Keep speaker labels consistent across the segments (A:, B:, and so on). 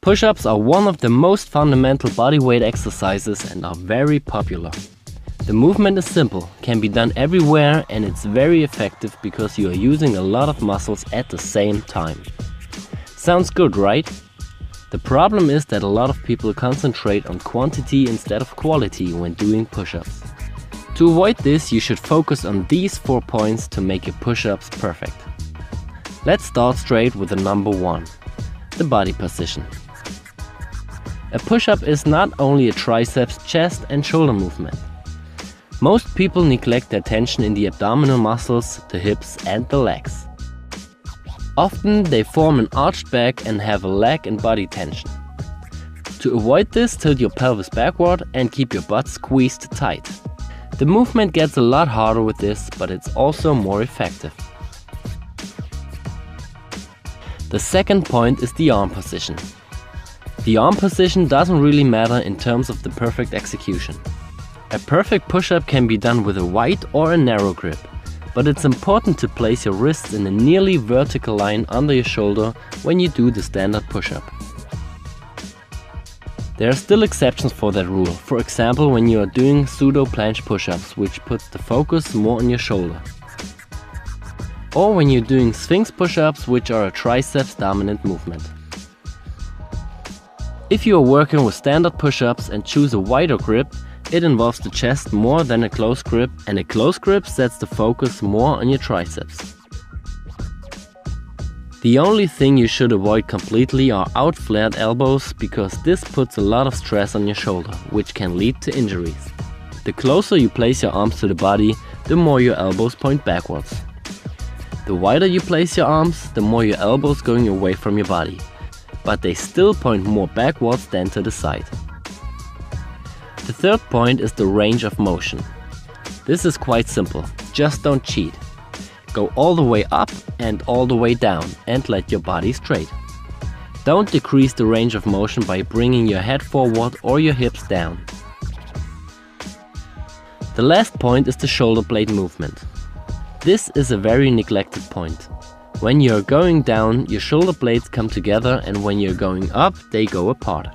A: Push-ups are one of the most fundamental bodyweight exercises and are very popular. The movement is simple, can be done everywhere, and it's very effective because you are using a lot of muscles at the same time. Sounds good, right? The problem is that a lot of people concentrate on quantity instead of quality when doing push-ups. To avoid this, you should focus on these 4 points to make your push-ups perfect. Let's start straight with the number 1, the body position. A push-up is not only a triceps, chest and shoulder movement. Most people neglect their tension in the abdominal muscles, the hips and the legs. Often they form an arched back and have a leg and body tension. To avoid this, tilt your pelvis backward and keep your butt squeezed tight. The movement gets a lot harder with this, but it's also more effective. The second point is the arm position. The arm position doesn't really matter in terms of the perfect execution. A perfect push-up can be done with a wide or a narrow grip, but it's important to place your wrists in a nearly vertical line under your shoulder when you do the standard push-up. There are still exceptions for that rule, for example when you are doing pseudo planche push-ups, which puts the focus more on your shoulder. Or when you're doing sphinx push-ups, which are a triceps dominant movement. If you are working with standard push-ups and choose a wider grip, it involves the chest more than a close grip, and a close grip sets the focus more on your triceps. The only thing you should avoid completely are out flared elbows, because this puts a lot of stress on your shoulder, which can lead to injuries. The closer you place your arms to the body, the more your elbows point backwards. The wider you place your arms, the more your elbows going away from your body, but they still point more backwards than to the side. The third point is the range of motion. This is quite simple, just don't cheat. Go all the way up and all the way down and let your body straight. Don't decrease the range of motion by bringing your head forward or your hips down. The last point is the shoulder blade movement. This is a very neglected point. When you're going down, your shoulder blades come together, and when you're going up, they go apart.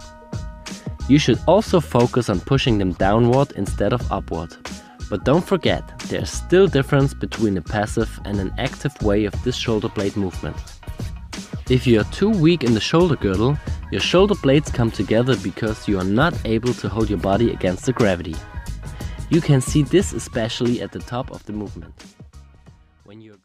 A: You should also focus on pushing them downward instead of upward. But don't forget, there's still difference between a passive and an active way of this shoulder blade movement. If you are too weak in the shoulder girdle, your shoulder blades come together because you are not able to hold your body against the gravity. You can see this especially at the top of the movement. When you're